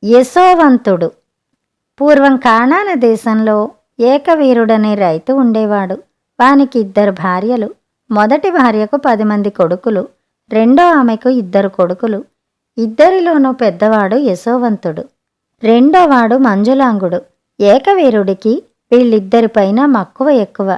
యశోవంతుడు. పూర్వం కానాన దేశంలో ఏకవీరుడనే రైతు ఉండేవాడు. వానికి 2 భార్యలు. మొదటి భార్యకు 10 మంది కొడుకులు. రెండో ఆమెకు 2 కొడుకులు. ఇద్దరిలోనూ పెద్దవాడు యశోవంతుడు. రెండోవాడు మంజులాంగుడు. ఏకవీరుడికి వీళ్ళిద్దరిపైన మక్కువ ఎక్కువ.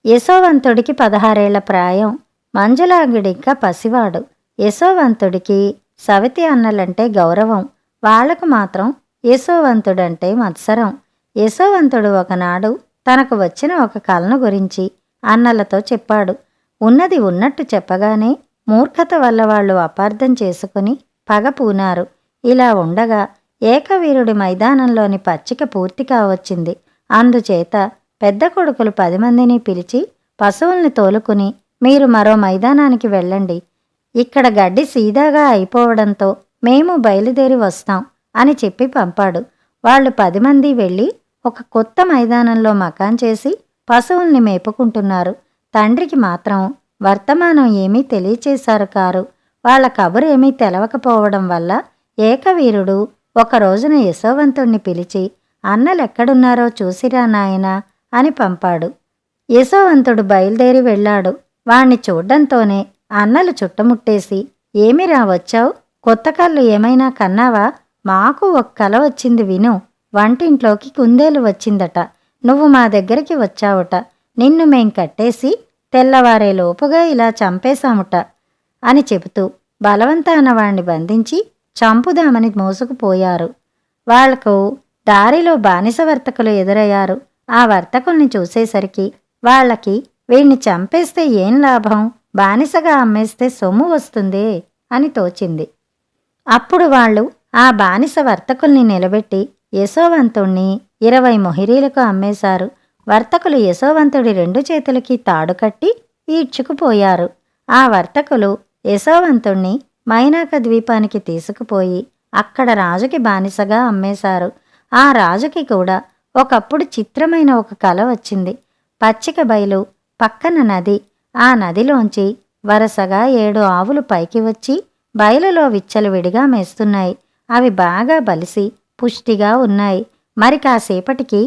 యశోవంతుడికి 16 ఏళ్ల ప్రాయం. మంజులాంగుడింకా పసివాడు. యశోవంతుడికి సవితి అన్నలంటే గౌరవం. వాళ్లకు మాత్రం యశోవంతుడంటే మత్సరం. యశోవంతుడు ఒకనాడు తనకు వచ్చిన ఒక కలను గురించి అన్నలతో చెప్పాడు. ఉన్నది ఉన్నట్టు చెప్పగానే మూర్ఖత వల్ల వాళ్ళు అపార్థం చేసుకుని పగ పూనారు. ఇలా ఉండగా ఏకవీరుడి మైదానంలోని పచ్చిక పూర్తి కావచ్చింది. అందుచేత పెద్ద కొడుకులు 10 మందిని పిలిచి పశువుల్ని తోలుకుని మీరు మరో మైదానానికి వెళ్ళండి. ఇక్కడ గడ్డి సీదాగా అయిపోవడంతో మేము బయలుదేరి వస్తాం అని చెప్పి పంపాడు. వాళ్ళు 10 మంది వెళ్ళి ఒక కొత్త మైదానంలో మకాం చేసి పశువుల్ని మేపుకుంటున్నారు. తండ్రికి మాత్రం వర్తమానం ఏమీ తెలియచేశారు కారు. వాళ్ల కబురేమీ తెలవకపోవడం వల్ల ఏకవీరుడు ఒక రోజున యశోవంతుణ్ణి పిలిచి అన్నలెక్కడున్నారో చూసిరా నాయనా అని పంపాడు. యశోవంతుడు బయలుదేరి వెళ్ళాడు. వాణ్ణి చూడ్డంతోనే అన్నలు చుట్టుముట్టేసి ఏమిరా వచ్చావు? కొత్త కళ్ళు ఏమైనా కన్నావా? మాకు ఒక కల వచ్చింది విను. వంటింట్లోకి కుందేలు వచ్చిందట. నువ్వు మా దగ్గరికి వచ్చావుట. నిన్ను మేం కట్టేసి తెల్లవారేలోపుగా ఇలా చంపేశాముట అని చెబుతూ బలవంతాన వాణ్ణి బంధించి చంపుదామని మోసుకుపోయారు. వాళ్లకు దారిలో బానిస వర్తకులు ఎదురయ్యారు. ఆ వర్తకుల్ని చూసేసరికి వాళ్ళకి వీణ్ణి చంపేస్తే ఏం లాభం, బానిసగా అమ్మేస్తే సొమ్ము వస్తుందే అని తోచింది. అప్పుడు వాళ్ళు ఆ బానిస వర్తకుల్ని నిలబెట్టి యశోవంతుణ్ణి 20 మొహిరీలకు అమ్మేశారు. వర్తకులు యశోవంతుడి 2 చేతులకి తాడు కట్టి ఈడ్చుకుపోయారు. ఆ వర్తకులు యశోవంతుణ్ణి మైనాక ద్వీపానికి తీసుకుపోయి అక్కడ రాజుకి బానిసగా అమ్మేశారు. ఆ రాజుకి కూడా ఒకప్పుడు చిత్రమైన ఒక కల వచ్చింది. పచ్చిక బయలు, పక్కన నది. ఆ నదిలోంచి వరసగా 7 ఆవులు పైకి వచ్చి బయలులో విచ్చలవిడిగా మేస్తున్నాయి. అవి బాగా బలిసి పుష్టిగా ఉన్నాయి. మరి కాసేపటికి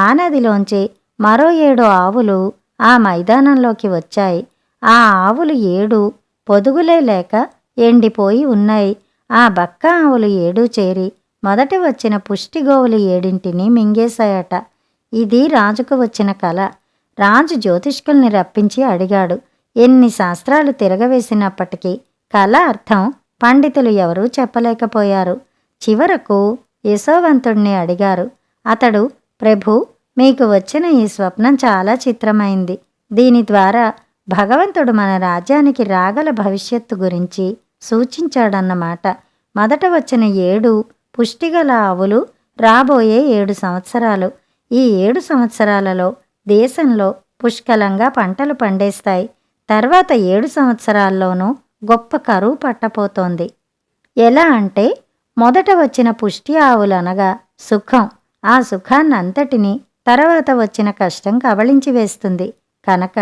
ఆ నదిలోంచి మరో 7 ఆవులు ఆ మైదానంలోకి వచ్చాయి. ఆ ఆవులు 7 పొదుగులే లేక ఎండిపోయి ఉన్నాయి. ఆ బక్క ఆవులు 7 చేరి మొదట వచ్చిన పుష్టి గోవులు 7ంటిని మింగేశాయట. ఇది రాజుకు వచ్చిన కల. రాజు జ్యోతిష్కుల్ని రప్పించి అడిగాడు. ఎన్ని శాస్త్రాలు తిరగవేసినప్పటికీ కల అర్థం పండితులు ఎవరూ చెప్పలేకపోయారు. చివరకు యశోవంతుణ్ణి అడిగారు. అతడు, ప్రభూ, మీకు వచ్చిన ఈ స్వప్నం చాలా చిత్రమైంది. దీని ద్వారా భగవంతుడు మన రాజ్యానికి రాగల భవిష్యత్తు గురించి సూచించాడన్నమాట. మొదట వచ్చిన 7 పుష్టిగల ఆవులు రాబోయే 7 సంవత్సరాలు. ఈ 7 సంవత్సరాలలో దేశంలో పుష్కలంగా పంటలు పండేస్తాయి. తర్వాత 7 సంవత్సరాల్లోనూ గొప్ప కరువు పట్టపోతోంది. ఎలా అంటే మొదట వచ్చిన పుష్టి ఆవులనగా సుఖం. ఆ సుఖాన్నంతటినీ తర్వాత వచ్చిన కష్టం కబళించి వేస్తుంది. కనుక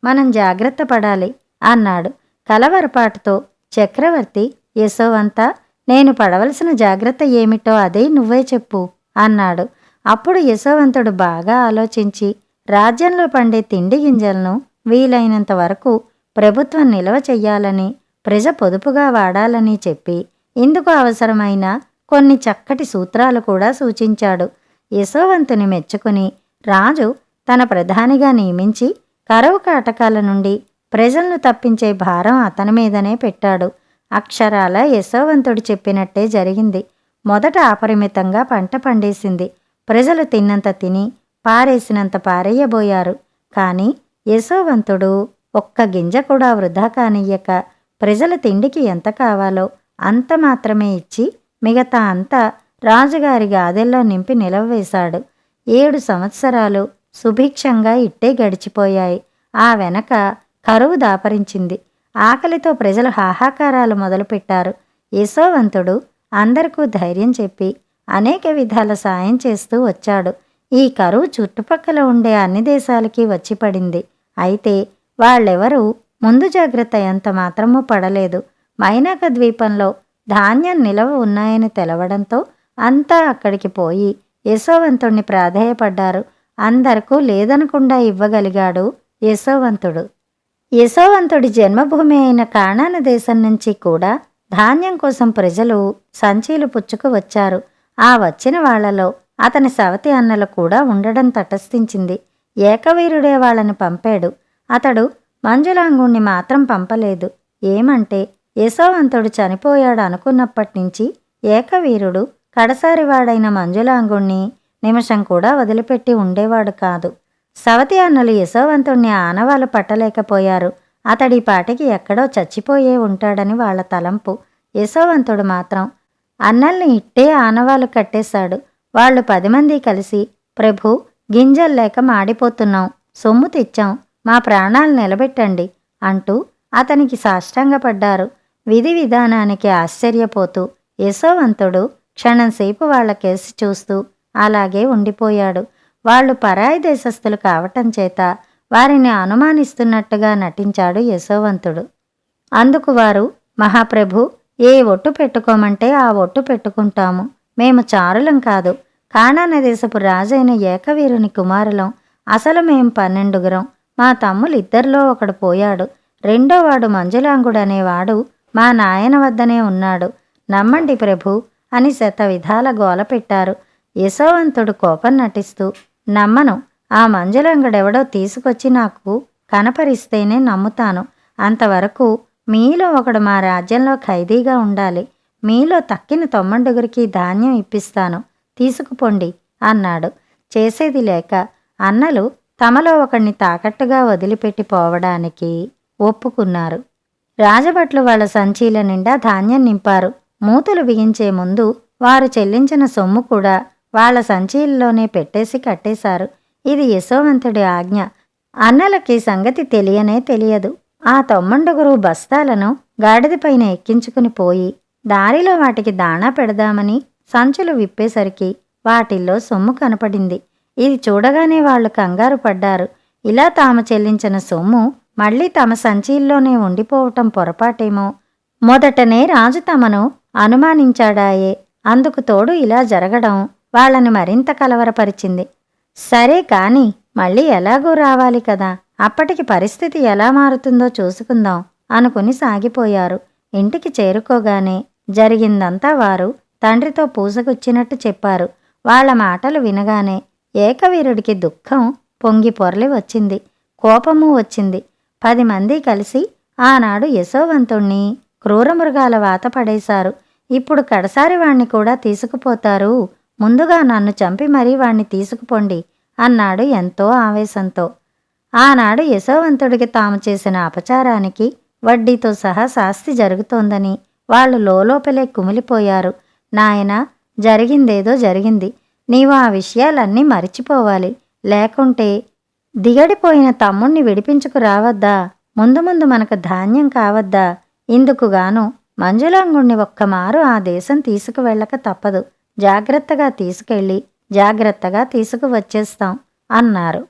మనం జాగ్రత్త పడాలి అన్నాడు. కలవరపాటుతో చక్రవర్తి, యశోవంత, నేను పడవలసిన జాగ్రత్త ఏమిటో అదే నువ్వే చెప్పు అన్నాడు. అప్పుడు యశోవంతుడు బాగా ఆలోచించి రాజ్యంలో పండే తిండి గింజలను వీలైనంత వరకు ప్రభుత్వం నిల్వ చెయ్యాలని, ప్రజ పొదుపుగా వాడాలని చెప్పి ఇందుకు అవసరమైన కొన్ని చక్కటి సూత్రాలు కూడా సూచించాడు. యశోవంతుని మెచ్చుకుని రాజు తన ప్రధానిగా నియమించి కరువు కాటకాల నుండి ప్రజలను తప్పించే భారం అతని మీదనే పెట్టాడు. అక్షరాల యశోవంతుడు చెప్పినట్టే జరిగింది. మొదట అపరిమితంగా పంట పండేసింది. ప్రజలు తిన్నంత తిని పారేసినంత పారేయబోయారు. కాని యశోవంతుడు ఒక్క గింజ కూడా వృధా కానియ్యక ప్రజల తిండికి ఎంత కావాలో అంత మాత్రమే ఇచ్చి మిగతా అంతా రాజుగారి గాదెల్లో నింపి నిలవవేశాడు. 7 సంవత్సరాలు సుభిక్షంగా ఇట్టే గడిచిపోయాయి. ఆ వెనక కరువు దాపరించింది. ఆకలితో ప్రజలు హాహాకారాలు మొదలుపెట్టారు. యశోవంతుడు అందరికీ ధైర్యం చెప్పి అనేక విధాల సాయం చేస్తూ వచ్చాడు. ఈ కరువు చుట్టుపక్కల ఉండే అన్ని దేశాలకి వచ్చి పడింది. అయితే వాళ్ళెవరూ ముందు జాగ్రత్త ఎంత మాత్రమూ పడలేదు. మైనాక ద్వీపంలో ధాన్యం నిలవ ఉన్నాయని తెలవడంతో అంతా అక్కడికి పోయి యశోవంతుణ్ణి ప్రాధేయపడ్డారు. అందరికూ లేదనకుండా ఇవ్వగలిగాడు యశోవంతుడు. యశోవంతుడి జన్మభూమి అయిన కానాన దేశం నుంచి కూడా ధాన్యం కోసం ప్రజలు సంచీలు పుచ్చుకు వచ్చారు. ఆ వచ్చిన వాళ్లలో అతని సవతి అన్నలు కూడా ఉండడం తటస్థించింది. ఏకవీరుడే వాళ్ళని పంపాడు. అతడు మంజులాంగుణ్ణి మాత్రం పంపలేదు. ఏమంటే యశోవంతుడు చనిపోయాడు అనుకున్నప్పటినుంచి ఏకవీరుడు కడసారివాడైన మంజులాంగుణ్ణి నిమిషం కూడా వదిలిపెట్టి ఉండేవాడు కాదు. సవతి అన్నలు యశోవంతుణ్ణి ఆనవాలు పట్టలేకపోయారు. అతడి పాటికి ఎక్కడో చచ్చిపోయే ఉంటాడని వాళ్ల తలంపు. యశోవంతుడు మాత్రం అన్నల్ని ఇట్టే ఆనవాలు కట్టేశాడు. వాళ్ళు 10 మంది కలిసి, ప్రభు, గింజల్లేక మాడిపోతున్నాం, సొమ్ము తెచ్చాం, మా ప్రాణాలు నిలబెట్టండి అంటూ అతనికి సాష్టాంగపడ్డారు. విధి విధానానికి ఆశ్చర్యపోతూ యశోవంతుడు క్షణంసేపు వాళ్ల కేసి చూస్తూ అలాగే ఉండిపోయాడు. వాళ్ళు పరాయి దేశస్థులు కావటం చేత వారిని అనుమానిస్తున్నట్టుగా నటించాడు యశోవంతుడు. అందుకు వారు, మహాప్రభు, ఏ ఒట్టు పెట్టుకోమంటే ఆ ఒట్టు పెట్టుకుంటాము. మేము చారులం కాదు, కానాన దేశపు రాజైన ఏకవీరుని కుమారులం. అసలు మేం 12గురం. మా తమ్ములిద్దరిలో ఒకడు పోయాడు. రెండోవాడు మంజులాంగుడనేవాడు మా నాయన వద్దనే ఉన్నాడు. నమ్మండి ప్రభు అని శతవిధాల గోల పెట్టారు. యశోవంతుడు కోపం నటిస్తూ, నమ్మను. ఆ మంజులాంగుడెవడో తీసుకొచ్చి నాకు కనపరిస్తేనే నమ్ముతాను. అంతవరకు మీలో ఒకడు మా రాజ్యంలో ఖైదీగా ఉండాలి. మీలో తక్కిన 9గురికి ధాన్యం ఇప్పిస్తాను, తీసుకుపోండి అన్నాడు. చేసేది లేక అన్నలు తమలో ఒకడిని తాకట్టుగా వదిలిపెట్టి పోవడానికి ఒప్పుకున్నారు. రాజభట్లు వాళ్ళ సంచీల నిండా ధాన్యం నింపారు. మూతులు బిగించే ముందు వారు చెల్లించిన సొమ్ము కూడా వాళ్ల సంచీల్లోనే పెట్టేసి కట్టేశారు. ఇది యశోవంతుడి ఆజ్ఞ. అన్నలకి సంగతి తెలియనే తెలియదు. ఆ 9గురు బస్తాలను గాడిదపైన ఎక్కించుకుని పోయి దారిలో వాటికి దాణా పెడదామని సంచులు విప్పేసరికి వాటిల్లో సొమ్ము కనపడింది. ఇది చూడగానే వాళ్ళు కంగారు పడ్డారు. ఇలా తాము చెల్లించిన సొమ్ము మళ్లీ తమ సంచీల్లోనే ఉండిపోవటం పొరపాటేమో. మొదటనే రాజు తమను అనుమానించాడాయే. అందుకు తోడు ఇలా జరగడం వాళ్ళని మరింత కలవరపరిచింది. సరే కాని మళ్ళీ ఎలాగూ రావాలి కదా, అప్పటికి పరిస్థితి ఎలా మారుతుందో చూసుకుందాం అనుకుని సాగిపోయారు. ఇంటికి చేరుకోగానే జరిగిందంతా వారు తండ్రితో పూసగుచ్చినట్టు చెప్పారు. వాళ్ల మాటలు వినగానే ఏకవీరుడికి దుఃఖం పొంగి పొరలి వచ్చింది, కోపము వచ్చింది. 10 మంది కలిసి ఆనాడు యశోవంతుణ్ణి క్రూరమృగాల వాత పడేశారు. ఇప్పుడు కడసారి వాణ్ణి కూడా తీసుకుపోతారు. ముందుగా నన్ను చంపి మరీ వాణ్ణి తీసుకుపోండి అన్నాడు ఎంతో ఆవేశంతో. ఆనాడు యశోవంతుడికి తాము చేసిన అపచారానికి వడ్డీతో సహా శాస్తి జరుగుతోందని వాళ్ళు లోలోపలే కుమిలిపోయారు. నాయనా, జరిగిందేదో జరిగింది. నీవు ఆ విషయాలన్నీ మరిచిపోవాలి. లేకుంటే దిగడిపోయిన తమ్ముణ్ణి విడిపించుకు రావద్దా? ముందు ముందు మనకు ధాన్యం కావద్దా? ఇందుకుగాను మంజులాంగుణ్ణి ఒక్కమారు ఆ దేశం తీసుకువెళ్ళక తప్పదు. జాగ్రత్తగా తీసుకెళ్ళి జాగ్రత్తగా తీసుకువచ్చేస్తాం అన్నారు.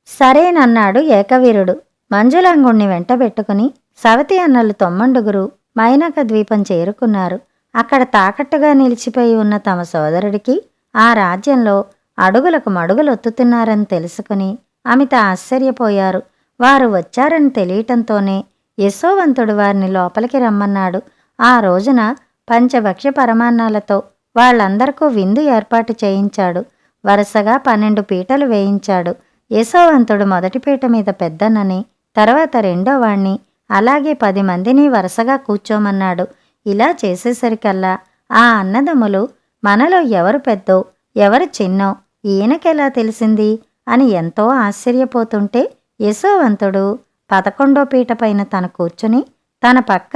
సరేనన్నాడు ఏకవీరుడు. మంజులాంగుణ్ణి వెంటబెట్టుకుని సవతి అన్నలు 9గురు మైనక ద్వీపం చేరుకున్నారు. అక్కడ తాకట్టుగా నిలిచిపోయి ఉన్న తమ సోదరుడికి ఆ రాజ్యంలో అడుగులకు మడుగులొత్తుతున్నారని తెలుసుకుని అమిత ఆశ్చర్యపోయారు. వారు వచ్చారని తెలియటంతోనే యశోవంతుడు వారిని లోపలికి రమ్మన్నాడు. ఆ రోజున పంచభక్ష్య పరమాన్నాలతో వాళ్లందరికీ విందు ఏర్పాటు చేయించాడు. వరుసగా 12 పీటలు వేయించాడు. యశోవంతుడు మొదటి పీట మీద పెద్దన్నని, తర్వాత రెండోవాణ్ణి, అలాగే 10 మందిని వరుసగా కూర్చోమన్నాడు. ఇలా చేసేసరికల్లా ఆ అన్నదమ్ములు మనలో ఎవరు పెద్దో ఎవరు చిన్నో ఈయనకెలా తెలిసింది అని ఎంతో ఆశ్చర్యపోతుంటే యశోవంతుడు 11వ పీట పైన తను కూర్చుని తన పక్క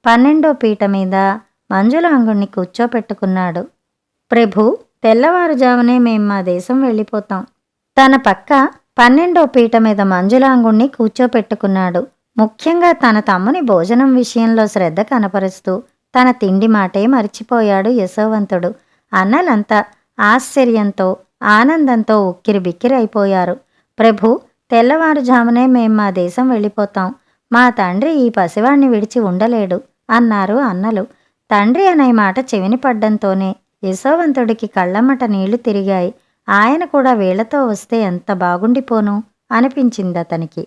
12వ పీట మీద మంజులాంగుణ్ణి కూర్చోపెట్టుకున్నాడు. ప్రభు, తెల్లవారుజామునే మేం మా దేశం వెళ్ళిపోతాం. తన పక్క 12వ పీట మీద మంజులాంగుణ్ణి కూర్చోపెట్టుకున్నాడు. ముఖ్యంగా తన తమ్ముని భోజనం విషయంలో శ్రద్ధ కనపరుస్తూ తన తిండి మాటే మరిచిపోయాడు యశోవంతుడు. అన్నలంతా ఆశ్చర్యంతో ఆనందంతో ఉక్కిరిబిక్కిరైపోయారు. ప్రభు, తెల్లవారుజామునే మేం మా దేశం వెళ్ళిపోతాం. మా తండ్రి ఈ పసివాణ్ణి విడిచి ఉండలేడు అన్నారు అన్నలు. తండ్రి అనే మాట చెవిని పడ్డంతోనే యశోవంతుడికి కళ్ళమ్మట నీళ్లు తిరిగాయి. ఆయన కూడా వీళ్లతో వస్తే ఎంత బాగుండిపోను అనిపించిందతనికి.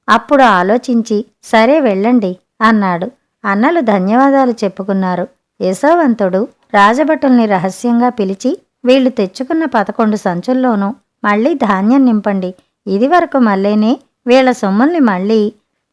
అప్పుడు ఆలోచించి సరే వెళ్ళండి అన్నాడు. అన్నలు ధన్యవాదాలు చెప్పుకున్నారు. యశోవంతుడు రాజభటుల్ని రహస్యంగా పిలిచి వీళ్లు తెచ్చుకున్న 11 సంచుల్లోనూ మళ్ళీ ధాన్యం నింపండి. ఇదివరకు మళ్ళీనే వీళ్ల సొమ్ముల్ని మళ్ళీ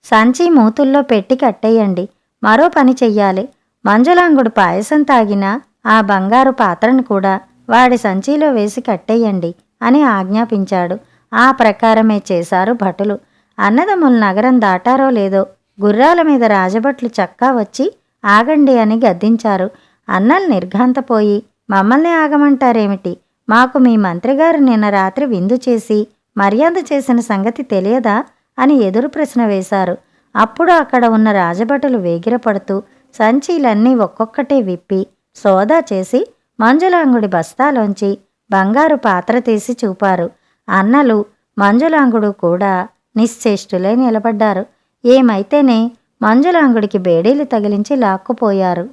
సంచి మూతుల్లో పెట్టి కట్టేయండి. మరో పని చెయ్యాలి. మంజులాంగుడు పాయసం తాగిన ఆ బంగారు పాత్రను కూడా వాడి సంచిలో వేసి కట్టేయండి అని ఆజ్ఞాపించాడు. ఆ ప్రకారమే చేశారు భటులు. అన్నదమ్ములు నగరం దాటారో లేదో గుర్రాల మీద రాజభట్లు చక్కా వచ్చి ఆగండి అని గద్దించారు. అన్నలు నిర్ఘాంతపోయి మమ్మల్ని ఆగమంటారేమిటి? మాకు మీ మంత్రిగారు నిన్న రాత్రి విందు చేసి మర్యాద చేసిన సంగతి తెలియదా అని ఎదురు ప్రశ్న వేశారు. అప్పుడు అక్కడ ఉన్న రాజభటులు వేగిరపడుతూ సంచీలన్నీ ఒక్కొక్కటే విప్పి సోదా చేసి మంజులాంగుడి బస్తాలోంచి బంగారు పాత్ర తీసి చూపారు. అన్నలు మంజులాంగుడు కూడా నిశ్చేష్టులై నిలబడ్డారు. ఏమైతేనే మంజులాంగుడికి బేడీలు తగిలించి లాక్కుపోయారు.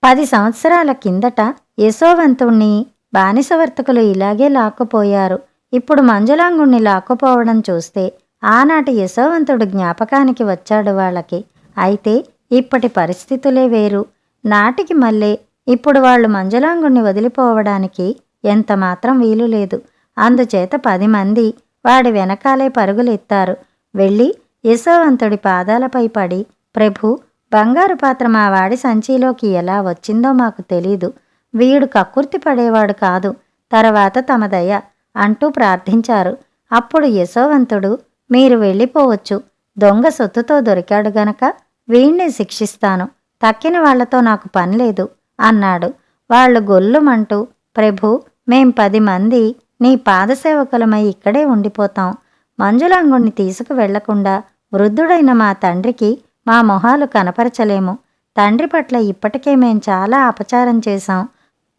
10 సంవత్సరాల కిందట యశోవంతుణ్ణి బానిసవర్తకులు ఇలాగే లాక్కుపోయారు. ఇప్పుడు మంజులాంగుణ్ణి లాక్కుపోవడం చూస్తే ఆనాటి యశోవంతుడు జ్ఞాపకానికి వచ్చాడు వాళ్ళకి. అయితే ఇప్పటి పరిస్థితులే వేరు. నాటికి మళ్ళీ ఇప్పుడు వాళ్ళు మంజులాంగుణ్ణి వదిలిపోవడానికి ఎంతమాత్రం వీలు లేదు. అందుచేత 10 మంది వాడి వెనకాలే పరుగులెత్తారు. వెళ్ళి యశోవంతుడి పాదాలపై పడి, ప్రభూ, బంగారు పాత్ర మా వాడి సంచిలోకి ఎలా వచ్చిందో మాకు తెలీదు. వీడు కక్కుర్తి పడేవాడు కాదు. తర్వాత తమ దయ అంటూ ప్రార్థించారు. అప్పుడు యశోవంతుడు, మీరు వెళ్ళిపోవచ్చు. దొంగ సొత్తుతో దొరికాడు గనక వీణ్ణి శిక్షిస్తాను. తక్కిన వాళ్లతో నాకు పనిలేదు అన్నాడు. వాళ్ళు గొల్లుమంటూ, ప్రభూ, మేం 10 మంది నీ పాదసేవకులమై ఇక్కడే ఉండిపోతాం. మంజులాంగుణ్ణి తీసుకు వెళ్లకుండా వృద్ధుడైన మా తండ్రికి మా మొహాలు కనపరచలేము. తండ్రి పట్ల ఇప్పటికే మేం చాలా అపచారం చేశాం.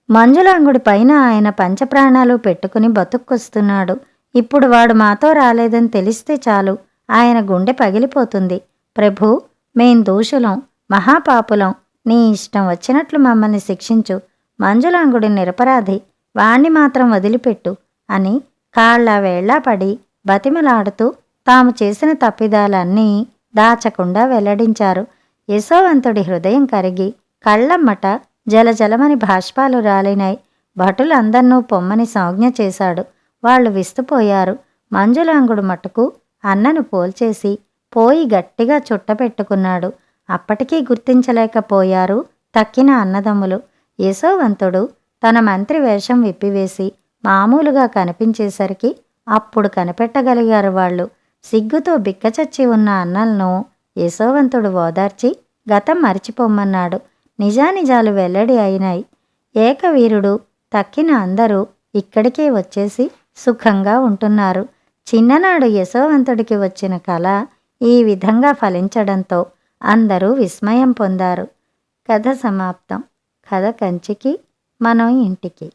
మంజులాంగుడి పైన ఆయన పంచప్రాణాలు పెట్టుకుని బతుక్కొస్తున్నాడు. ఇప్పుడు వాడు మాతో రాలేదని తెలిస్తే చాలు ఆయన గుండె పగిలిపోతుంది. ప్రభూ, మేం దోషులం, మహాపాపులం. నీ ఇష్టం వచ్చినట్లు మమ్మల్ని శిక్షించు. మంజులాంగుడి నిరపరాధి, వాణ్ణి మాత్రం వదిలిపెట్టు అని కాళ్ల వేళ్లా పడి బతిమలాడుతూ తాము చేసిన తప్పిదాలన్నీ దాచకుండా వెల్లడించారు. యశోవంతుడి హృదయం కరిగి కళ్ళమ్మట జలజలమని బాష్పాలు రాలినాయి. భటులందర్నూ పొమ్మని సంజ్ఞ చేశాడు. వాళ్ళు విస్తుపోయారు. మంజులాంగుడు మటుకు అన్నను పోల్చేసి పోయి గట్టిగా చుట్టపెట్టుకున్నాడు. అప్పటికీ గుర్తించలేకపోయారు తక్కిన అన్నదమ్ములు. యశోవంతుడు తన మంత్రి వేషం విప్పివేసి మామూలుగా కనిపించేసరికి అప్పుడు కనిపెట్టగలిగారు వాళ్ళు. సిగ్గుతో బిక్కచచ్చి ఉన్న అన్నలను యశోవంతుడు ఓదార్చి గతం మరిచిపోమ్మన్నాడు. నిజానిజాలు వెల్లడి అయినాయి. ఏకవీరుడు తక్కిన అందరూ ఇక్కడికే వచ్చేసి సుఖంగా ఉంటున్నారు. చిన్ననాడు యశోవంతుడికి వచ్చిన కళ ఈ విధంగా ఫలించడంతో అందరూ విస్మయం పొందారు. కథ సమాప్తం. కథ కంచికి, మనం ఇంటికి.